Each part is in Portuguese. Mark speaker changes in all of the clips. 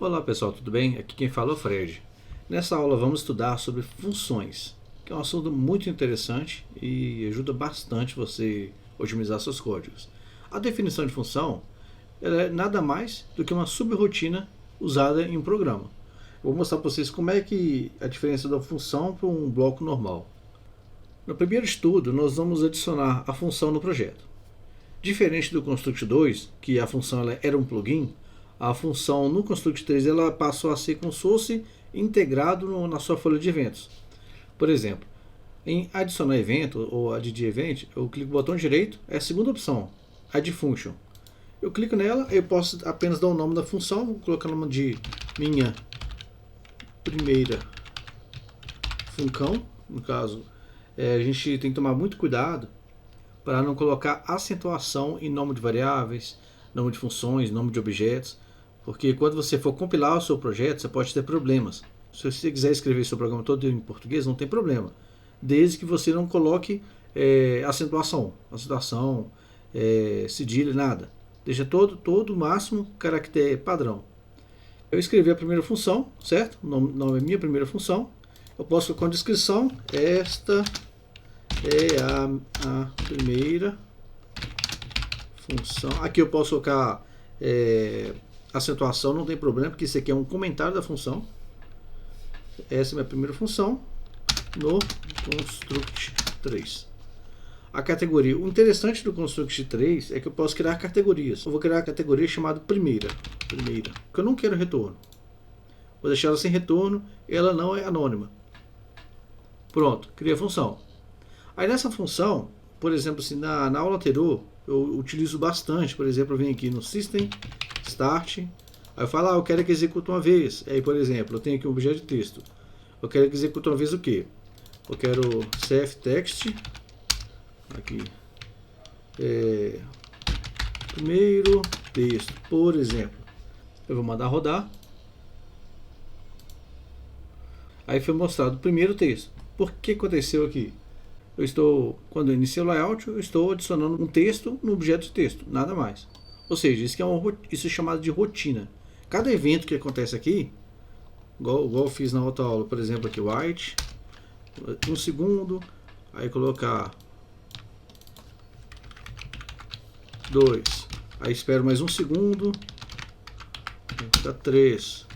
Speaker 1: Olá pessoal, tudo bem? Aqui quem fala é o Fred. Nessa aula vamos estudar sobre funções, que é um assunto muito interessante e ajuda bastante você a otimizar seus códigos. A definição de função ela é nada mais do que uma subrotina usada em um programa. Eu vou mostrar para vocês como é que a diferença da função para um bloco normal. No primeiro estudo, nós vamos adicionar a função no projeto. Diferente do Construct 2, que a função ela era um plugin, a função no Construct 3 ela passou a ser como se fosse integrado na sua folha de eventos. Por exemplo, em adicionar evento ou add event, eu clico no botão direito, é a segunda opção, add function. Eu clico nela, eu posso apenas dar o nome da função, vou colocar o nome de minha primeira funcão. No caso, a gente tem que tomar muito cuidado para não colocar acentuação em nome de variáveis, nome de funções, nome de objetos, porque quando você for compilar o seu projeto, você pode ter problemas. Se você quiser escrever seu programa todo em português, não tem problema, desde que você não coloque acentuação, cedilha, nada. Deixa todo o máximo caractere padrão. Eu escrevi a primeira função, certo? O nome é minha primeira função. Eu posso colocar uma descrição, esta é a primeira função. Aqui eu posso colocar acentuação, não tem problema, porque isso aqui é um comentário da função. Essa é a minha primeira função no Construct 3. A categoria. O interessante do Construct 3 é que eu posso criar categorias. Eu vou criar a categoria chamada primeira, porque eu não quero retorno. Vou deixar ela sem retorno, ela não é anônima. Pronto, criei a função. Aí nessa função, por exemplo, assim, na aula anterior, eu utilizo bastante. Por exemplo, eu venho aqui no System, Start, aí eu falo, eu quero que execute uma vez. Aí, por exemplo, eu tenho aqui um objeto de texto. Eu quero que execute uma vez o quê? Eu quero cftext, aqui, primeiro texto, por exemplo. Eu vou mandar rodar. Aí foi mostrado o primeiro texto. Por que aconteceu aqui? Quando eu iniciei o layout, eu estou adicionando um texto no objeto de texto, nada mais. Ou seja, isso é chamado de rotina. Cada evento que acontece aqui, igual eu fiz na outra aula, por exemplo, aqui, white, 1 segundo, aí colocar 2, aí espero mais 1 segundo, 3,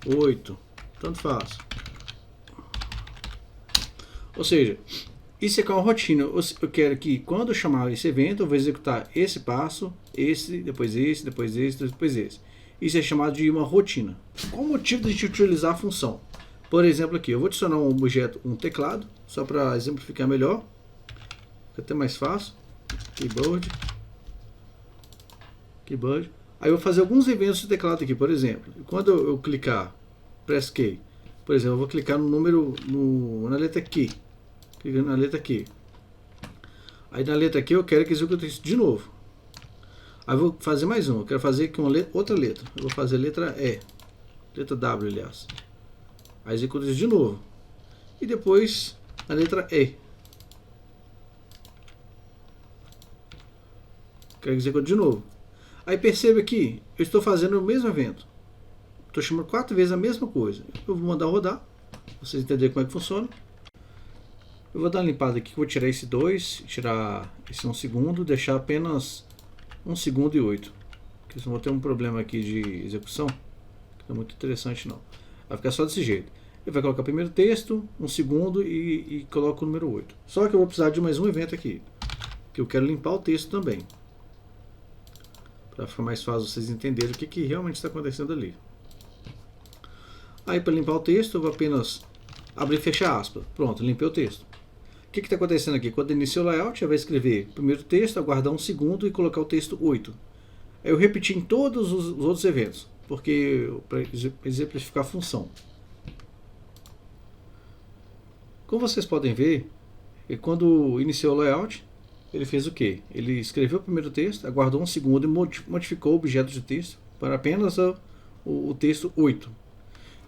Speaker 1: 8, tanto faz. Ou seja, isso aqui é uma rotina. Eu quero que quando eu chamar esse evento, eu vou executar esse passo, esse, depois esse, depois esse, depois esse. Isso é chamado de uma rotina. Qual o motivo de a gente utilizar a função? Por exemplo, aqui, eu vou adicionar um objeto, um teclado, só para exemplificar melhor. Fica até mais fácil. Keyboard. Aí eu vou fazer alguns eventos de teclado aqui, por exemplo. Quando eu clicar, press key, por exemplo, eu vou clicar no número, na letra Q. Clicando na letra Q. Aí na letra Q eu quero que execute isso de novo. Aí eu vou fazer mais um. Eu quero fazer aqui outra letra. Eu vou fazer a letra E. Letra W, aliás. Aí executa isso de novo. E depois a letra E. Quero que execute de novo. Aí perceba que eu estou fazendo o mesmo evento. Estou chamando 4 vezes a mesma coisa. Eu vou mandar rodar. Pra vocês entenderem como é que funciona. Eu vou dar uma limpada aqui, vou tirar esse 2, tirar esse 1 segundo, deixar apenas 1 segundo e 8. Porque senão vou ter um problema aqui de execução, que não é muito interessante não. Vai ficar só desse jeito. Ele vai colocar primeiro texto, 1 segundo e coloca o número 8. Só que eu vou precisar de mais um evento aqui, que eu quero limpar o texto também. Para ficar mais fácil vocês entenderem o que realmente está acontecendo ali. Aí para limpar o texto eu vou apenas abrir e fechar aspas. Pronto, limpei o texto. O que está acontecendo aqui? Quando iniciar o layout, eu vou escrever o primeiro texto, aguardar 1 segundo e colocar o texto 8. Aí eu repeti em todos os outros eventos, porque para exemplificar a função. Como vocês podem ver, quando iniciou o layout, ele fez o quê? Ele escreveu o primeiro texto, aguardou 1 segundo e modificou o objeto de texto para apenas o texto 8.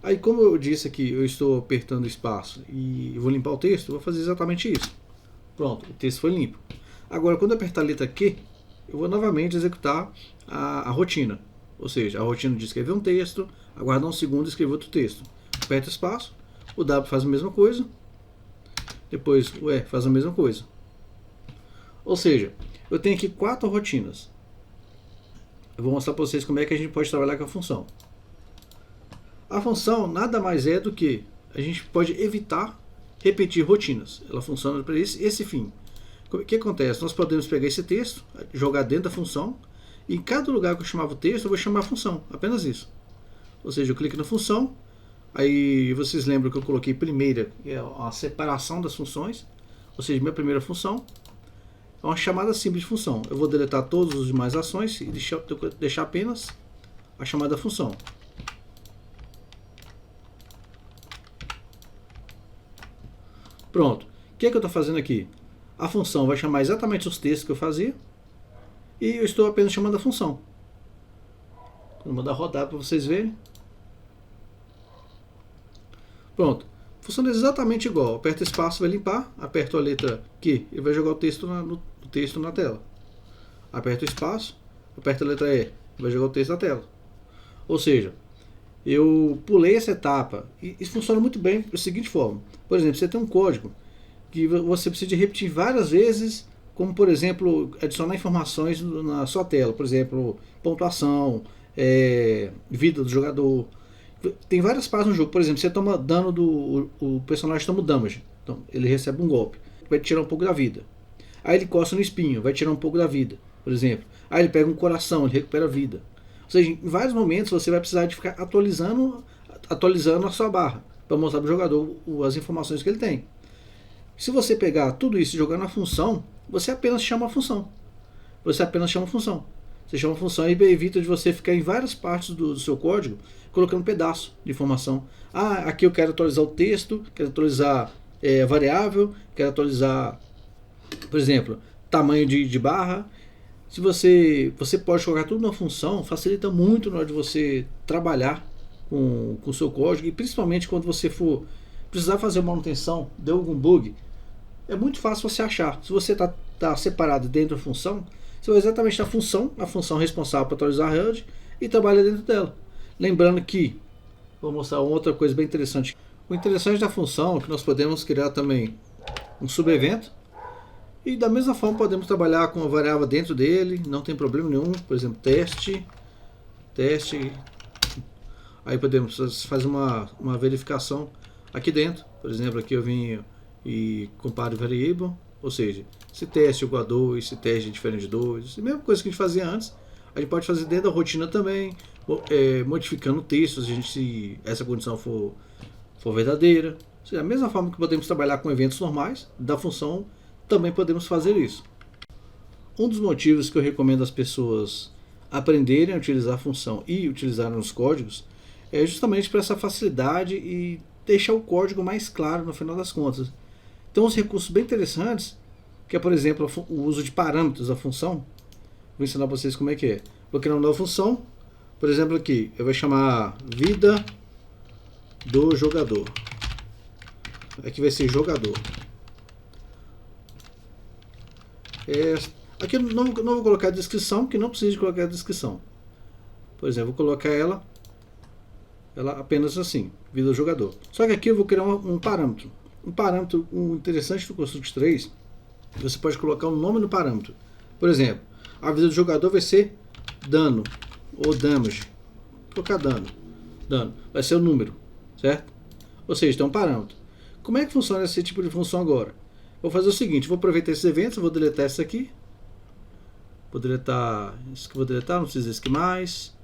Speaker 1: Aí, como eu disse aqui, eu estou apertando espaço e vou limpar o texto, eu vou fazer exatamente isso. Pronto, o texto foi limpo. Agora, quando eu apertar a letra Q, eu vou novamente executar a rotina. Ou seja, a rotina de escrever um texto, aguardar um segundo e escrever outro texto. Aperta espaço, o W faz a mesma coisa, depois o E faz a mesma coisa. Ou seja, eu tenho aqui 4 rotinas. Eu vou mostrar para vocês como é que a gente pode trabalhar com a função. A função nada mais é do que a gente pode evitar repetir rotinas. Ela funciona para esse fim. O que acontece? Nós podemos pegar esse texto, jogar dentro da função, e em cada lugar que eu chamava o texto, eu vou chamar a função. Apenas isso. Ou seja, eu clico na função, aí vocês lembram que eu coloquei primeira, que é a separação das funções. Ou seja, minha primeira função é uma chamada simples de função. Eu vou deletar todas as demais ações e deixar apenas a chamada função. Pronto. O que é que eu estou fazendo aqui? A função vai chamar exatamente os textos que eu fazia e eu estou apenas chamando a função. Vou mandar rodar para vocês verem. Pronto. Funciona exatamente igual. Aperta espaço, vai limpar. Aperto a letra Q e vai jogar o texto na tela. Aperto o espaço, aperto a letra E, vai jogar o texto na tela. Ou seja, eu pulei essa etapa e isso funciona muito bem da seguinte forma. Por exemplo, você tem um código que você precisa de repetir várias vezes, como por exemplo, adicionar informações na sua tela, por exemplo, pontuação, vida do jogador. Tem várias partes no jogo, por exemplo, você toma dano o personagem toma damage, então ele recebe um golpe, vai tirar um pouco da vida. Aí ele coça no espinho, vai tirar um pouco da vida, por exemplo. Aí ele pega um coração, ele recupera a vida. Ou seja, em vários momentos você vai precisar de ficar atualizando a sua barra para mostrar para o jogador as informações que ele tem. Se você pegar tudo isso e jogar na função, você apenas chama a função. Você chama a função e evita de você ficar em várias partes do seu código colocando um pedaço de informação. Aqui eu quero atualizar o texto, quero atualizar a variável, quero atualizar, por exemplo, tamanho de barra. Se você pode colocar tudo na função, facilita muito na hora de você trabalhar com o seu código, e principalmente quando você for precisar fazer uma manutenção, deu algum bug, é muito fácil você achar. Se você está separado dentro da função, você vai exatamente na função responsável por atualizar a HUD e trabalha dentro dela. Lembrando que, vou mostrar outra coisa bem interessante. O interessante da função é que nós podemos criar também um subevento, e da mesma forma podemos trabalhar com a variável dentro dele, não tem problema nenhum. Por exemplo, teste, aí podemos fazer uma verificação aqui dentro. Por exemplo, aqui eu vim e comparo variable, ou seja, se teste igual a 2, se teste é diferente de 2, a mesma coisa que a gente fazia antes, a gente pode fazer dentro da rotina também, modificando o texto se essa condição for verdadeira. Ou seja, da mesma forma que podemos trabalhar com eventos normais da função, também podemos fazer isso. Um dos motivos que eu recomendo as pessoas aprenderem a utilizar a função e utilizar nos códigos é justamente para essa facilidade e deixar o código mais claro no final das contas. Então, uns recursos bem interessantes, que é, por exemplo, o uso de parâmetros da função. Vou ensinar para vocês como é que é. Vou criar uma nova função. Por exemplo, aqui eu vou chamar vida do jogador. Aqui vai ser jogador. Aqui eu não vou colocar a descrição, porque não precisa de colocar a descrição. Por exemplo, vou colocar ela apenas assim, vida do jogador. Só que aqui eu vou criar um parâmetro. Um parâmetro interessante do Construct 3, você pode colocar um nome no parâmetro. Por exemplo, a vida do jogador vai ser dano ou damage. Vou colocar dano. Vai ser o número, certo? Ou seja, tem um parâmetro. Como é que funciona esse tipo de função agora? Vou fazer o seguinte, vou aproveitar esses eventos, vou deletar isso aqui. Vou deletar isso que eu vou deletar, não precisa desse aqui mais.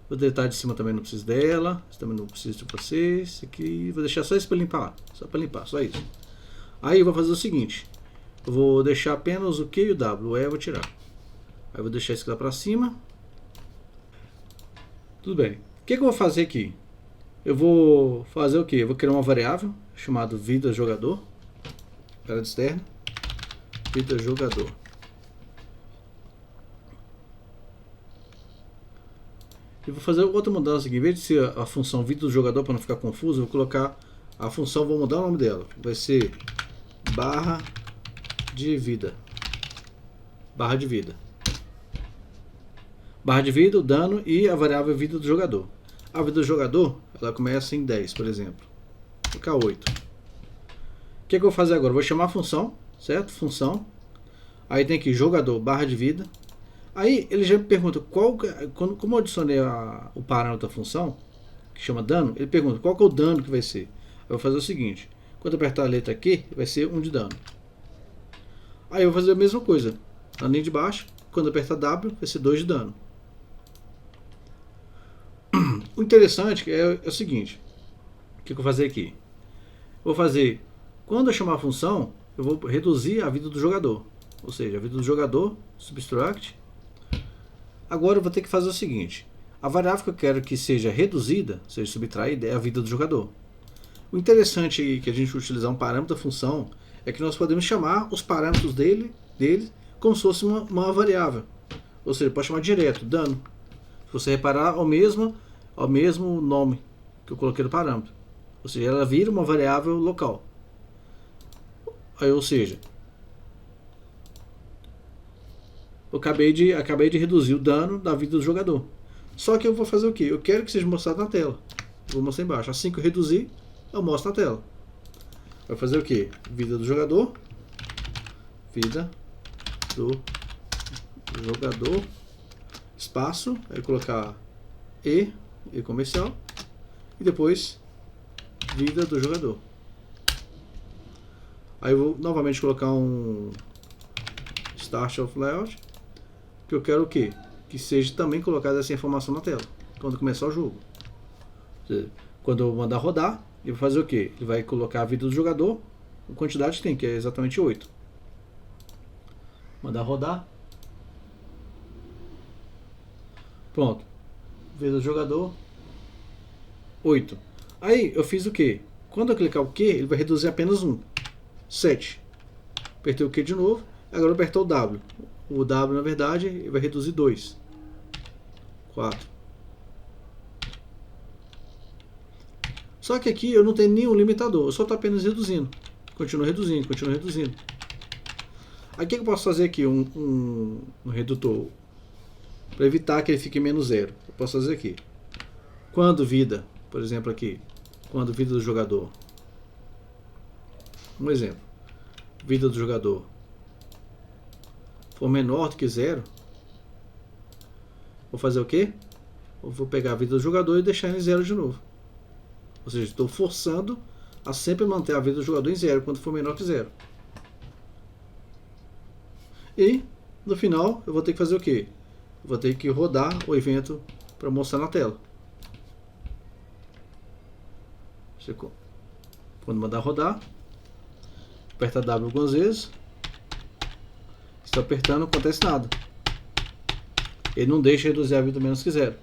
Speaker 1: Vou deletar de cima também, não preciso dela. Isso também não preciso de vocês. Esse aqui, vou deixar só isso para limpar. Só isso. Aí eu vou fazer o seguinte. Eu vou deixar apenas o Q e o W. O E eu vou tirar. Aí eu vou deixar isso aqui lá para cima. Tudo bem. O que eu vou fazer aqui? Eu vou fazer o que? Eu vou criar uma variável chamada vida jogador. Parada externa. Vida jogador. E vou fazer outra mudança aqui. Em vez de ser a função vida do jogador, para não ficar confuso, eu vou colocar a função, vou mudar o nome dela. Vai ser barra de vida. Barra de vida. Barra de vida, o dano e a variável vida do jogador. A vida do jogador, ela começa em 10, por exemplo. Vou colocar 8. O que eu vou fazer agora? Eu vou chamar a função, certo? Função. Aí tem aqui jogador, barra de vida. Aí ele já me pergunta como eu adicionei o parâmetro da função, que chama dano, ele pergunta qual que é o dano que vai ser. Eu vou fazer o seguinte, quando eu apertar a letra Q, vai ser 1 de dano. Aí eu vou fazer a mesma coisa, na linha de baixo, quando eu apertar W, vai ser 2 de dano. O interessante é o seguinte, o que eu vou fazer aqui? Eu vou fazer, quando eu chamar a função, eu vou reduzir a vida do jogador. Ou seja, a vida do jogador, subtract. Agora eu vou ter que fazer o seguinte, a variável que eu quero que seja reduzida, ou seja, subtraída, é a vida do jogador. O interessante que a gente utilizar um parâmetro da função é que nós podemos chamar os parâmetros dele como se fosse uma variável. Ou seja, pode chamar direto, dano. Se você reparar, ao mesmo nome que eu coloquei no parâmetro. Ou seja, ela vira uma variável local. Aí, ou seja, eu acabei de reduzir o dano da vida do jogador. Só que eu vou fazer o quê? Eu quero que seja mostrado na tela. Eu vou mostrar embaixo. Assim que eu reduzir, eu mostro na tela. Vai fazer o quê? Vida do jogador. Vida do jogador. Espaço. Aí colocar E comercial. E depois vida do jogador. Aí eu vou novamente colocar um Start of Layout. Que eu quero o quê? Que seja também colocada essa informação na tela. Quando começar o jogo. Quando eu mandar rodar, ele vai fazer o quê? Ele vai colocar a vida do jogador, a quantidade que tem, que é exatamente 8. Mandar rodar. Pronto. Vida do jogador, 8. Aí eu fiz o quê? Quando eu clicar o Q, ele vai reduzir apenas 1. 7. Apertei o Q de novo. Agora eu aperto o W. O W, na verdade, ele vai reduzir 2. 4. Só que aqui eu não tenho nenhum limitador, eu só estou apenas reduzindo. Continuo reduzindo, continuo reduzindo. Aí o que eu posso fazer aqui? Um redutor. Para evitar que ele fique menos 0. Eu posso fazer aqui. Quando vida, por exemplo aqui. Quando vida do jogador. Um exemplo. Vida do jogador for menor do que 0. Vou fazer o quê? Eu vou pegar a vida do jogador e deixar em 0 de novo. Ou seja, estou forçando a sempre manter a vida do jogador em 0 quando for menor que 0. E no final eu vou ter que fazer o quê? Eu vou ter que rodar o evento para mostrar na tela. Quando mandar rodar, aperta W algumas vezes. Estou apertando, não acontece nada. Ele não deixa reduzir a vida menos que 0.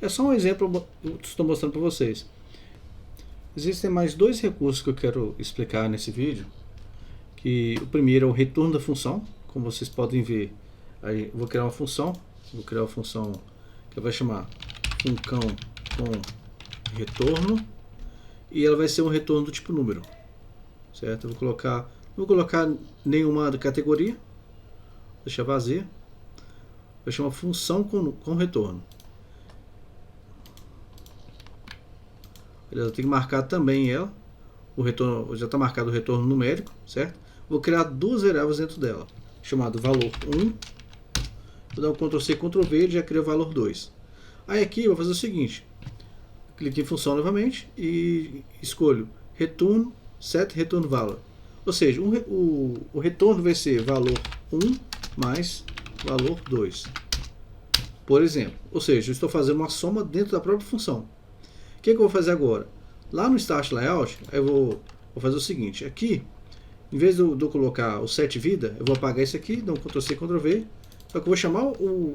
Speaker 1: É só um exemplo que eu estou mostrando para vocês. Existem mais 2 recursos que eu quero explicar nesse vídeo. Que o primeiro é o retorno da função. Como vocês podem ver, aí eu vou criar uma função. Vou criar uma função que vai chamar funcão com retorno. E ela vai ser um retorno do tipo número. Certo? Eu não vou colocar nenhuma categoria. Vou deixar vazia. Vai chamar função com retorno. Eu tenho que marcar também ela. O retorno, já está marcado o retorno numérico, certo? Vou criar 2 variáveis dentro dela, chamado valor 1. Vou dar um Ctrl C, Ctrl V e já cria o valor 2. Aí aqui eu vou fazer o seguinte: clique em função novamente e escolho return set return value. Ou seja, o retorno vai ser valor 1 mais valor 2. Por exemplo, ou seja, eu estou fazendo uma soma dentro da própria função. O que eu vou fazer agora? Lá no Start Layout, eu vou fazer o seguinte. Aqui, em vez de eu colocar o set vida, eu vou apagar isso aqui, dar um Ctrl C, Ctrl V. Só que eu vou chamar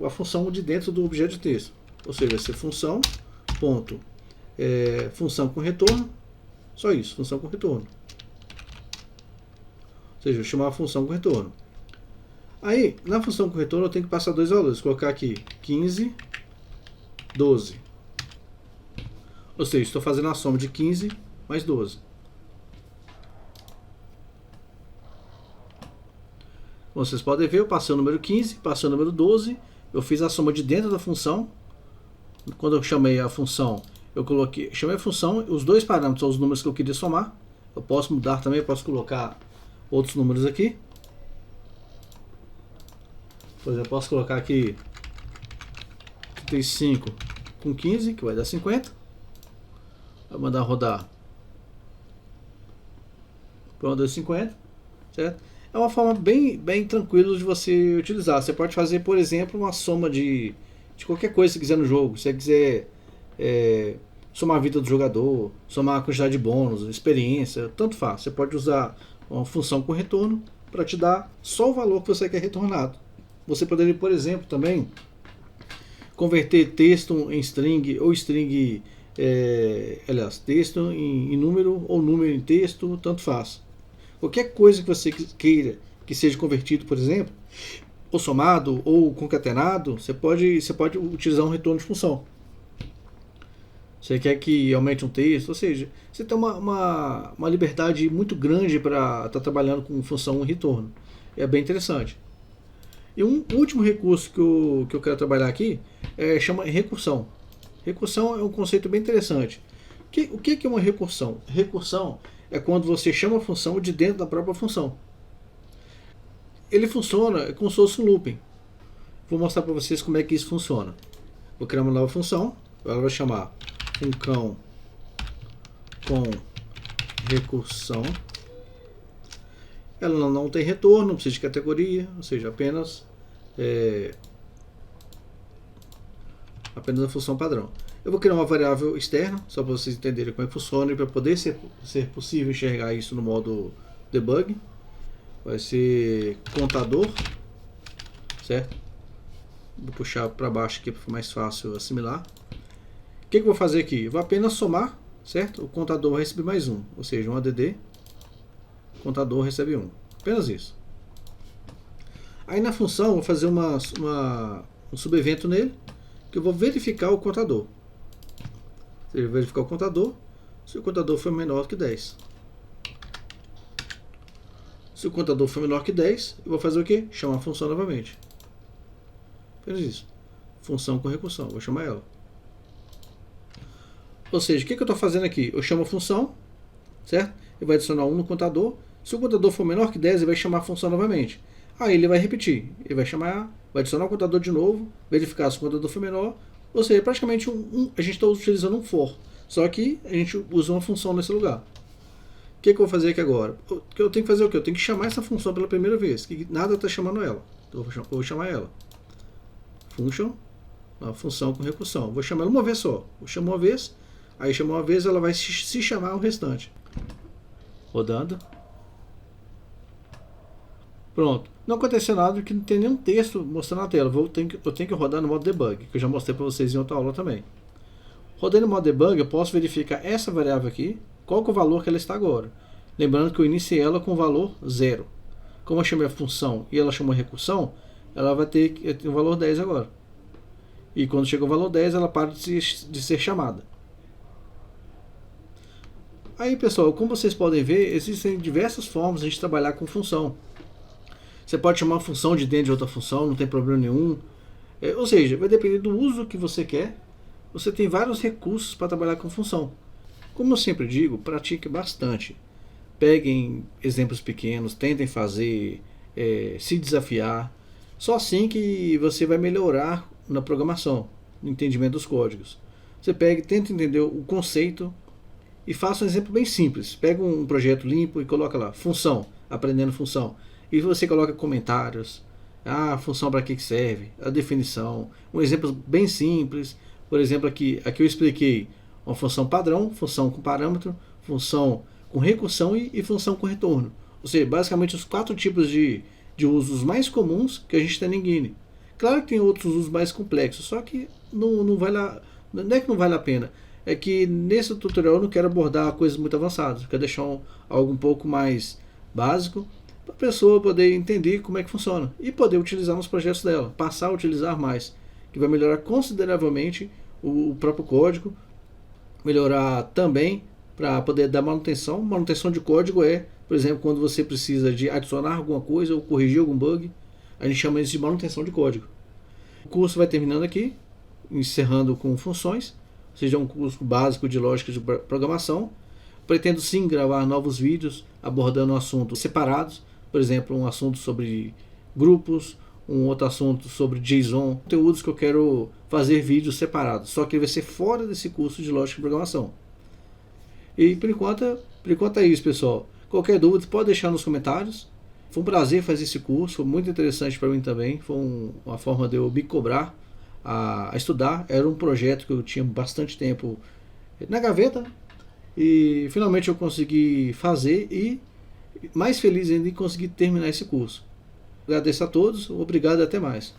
Speaker 1: a função de dentro do objeto de texto. Ou seja, vai ser função, ponto, função com retorno. Só isso, função com retorno. Ou seja, eu vou chamar a função com retorno. Aí, na função com retorno, eu tenho que passar 2 valores. Vou colocar aqui 15, 12. Ou seja, estou fazendo a soma de 15 mais 12. Como vocês podem ver, eu passei o número 15, passei o número 12 eu fiz a soma de dentro da função. Quando eu chamei a função, chamei a função, os dois parâmetros são os números que eu queria somar. Eu posso mudar também, eu posso colocar outros números aqui. Por exemplo, eu posso colocar aqui 35 com 15, que vai dar 50. Vou mandar rodar. Pronto, deu 50, certo? É uma forma bem tranquila de você utilizar. Você pode fazer, por exemplo, uma soma de qualquer coisa que você quiser no jogo. Se você quiser somar a vida do jogador, somar a quantidade de bônus, experiência, tanto faz. Você pode usar uma função com retorno para te dar só o valor que você quer retornado. Você poderia, por exemplo, também converter texto em string ou string, texto em número ou número em texto, tanto faz. Qualquer coisa que você queira que seja convertido, por exemplo, ou somado ou concatenado, você pode utilizar um retorno de função. Você quer que aumente um texto, ou seja, você tem uma liberdade muito grande para estar trabalhando com função e retorno. É bem interessante. E um último recurso que eu quero trabalhar aqui chama recursão. Recursão é um conceito bem interessante. O que é uma recursão? Recursão é quando você chama a função de dentro da própria função. Ele funciona como se fosse um looping. Vou mostrar para vocês como é que isso funciona. Vou criar uma nova função. Ela vai chamar funcão com recursão. Ela não tem retorno, não precisa de categoria, ou seja, apenas a função padrão. Eu vou criar uma variável externa, só para vocês entenderem como é que funciona e para poder ser possível enxergar isso no modo debug. Vai ser contador, certo? Vou puxar para baixo aqui para ficar mais fácil assimilar. O que eu vou fazer aqui? Eu vou apenas somar, certo? O contador vai receber mais um, ou seja, um add, contador recebe 1. Apenas isso. Aí na função eu vou fazer um subevento nele, que eu vou verificar o contador. Ou seja, verificar o contador, se o contador for menor que 10. Se o contador for menor que 10, eu vou fazer o quê? Chamar a função novamente. Apenas isso. Função com recursão, vou chamar ela. Ou seja, o que eu estou fazendo aqui? Eu chamo a função, certo? Ele vai adicionar 1 no contador. Se o contador for menor que 10, ele vai chamar a função novamente. Aí ele vai repetir. Ele vai adicionar o contador de novo, verificar se o contador for menor. Ou seja, praticamente a gente está utilizando um for. Só que a gente usa uma função nesse lugar. O que eu vou fazer aqui agora? Eu tenho que fazer o quê? Eu tenho que chamar essa função pela primeira vez, que nada está chamando ela. Então eu vou chamar ela. Function, uma função com recursão. Vou chamar ela uma vez só. Vou chamar uma vez, aí chamar uma vez, ela vai se chamar o restante. Rodando. Pronto. Não aconteceu nada porque não tem nenhum texto mostrando na tela. Eu tenho que rodar no modo debug, que eu já mostrei para vocês em outra aula também. Rodando no modo debug, eu posso verificar essa variável aqui, qual que é o valor que ela está agora. Lembrando que eu iniciei ela com o valor 0. Como eu chamei a função e ela chamou a recursão, ela vai ter o valor 10 agora. E quando chega o valor 10, ela para de ser chamada. Aí, pessoal, como vocês podem ver, existem diversas formas de a gente trabalhar com função. Você pode chamar uma função de dentro de outra função, não tem problema nenhum. Ou seja, vai depender do uso que você quer. Você tem vários recursos para trabalhar com função. Como eu sempre digo, pratique bastante. Peguem exemplos pequenos, tentem fazer, se desafiar. Só assim que você vai melhorar na programação, no entendimento dos códigos. Você tenta entender o conceito e faça um exemplo bem simples. Pega um projeto limpo e coloca lá, função, aprendendo função. E você coloca comentários, a função para que serve, a definição, um exemplo bem simples. Por exemplo, aqui eu expliquei uma função padrão, função com parâmetro, função com recursão e função com retorno. Ou seja, basicamente os 4 tipos de usos mais comuns que a gente tem em Guine. Claro que tem outros usos mais complexos, só que não é que não vale a pena. É que nesse tutorial eu não quero abordar coisas muito avançadas, eu quero deixar algo um pouco mais básico, para a pessoa poder entender como é que funciona e poder utilizar nos projetos dela, passar a utilizar mais, que vai melhorar consideravelmente o próprio código, melhorar também para poder dar manutenção. Manutenção de código por exemplo, quando você precisa de adicionar alguma coisa ou corrigir algum bug, a gente chama isso de manutenção de código. O curso vai terminando aqui, encerrando com funções, ou seja, um curso básico de lógica de programação. Pretendo sim gravar novos vídeos abordando assuntos separados, por exemplo, um assunto sobre grupos, um outro assunto sobre JSON, conteúdos que eu quero fazer vídeos separados, só que vai ser fora desse curso de lógica de programação. E por enquanto é isso, pessoal. Qualquer dúvida pode deixar nos comentários. Foi um prazer fazer esse curso, foi muito interessante para mim também, foi uma forma de eu me cobrar a estudar. Era um projeto que eu tinha bastante tempo na gaveta, e finalmente eu consegui fazer, e mais feliz ainda em conseguir terminar esse curso. Agradeço a todos, obrigado e até mais.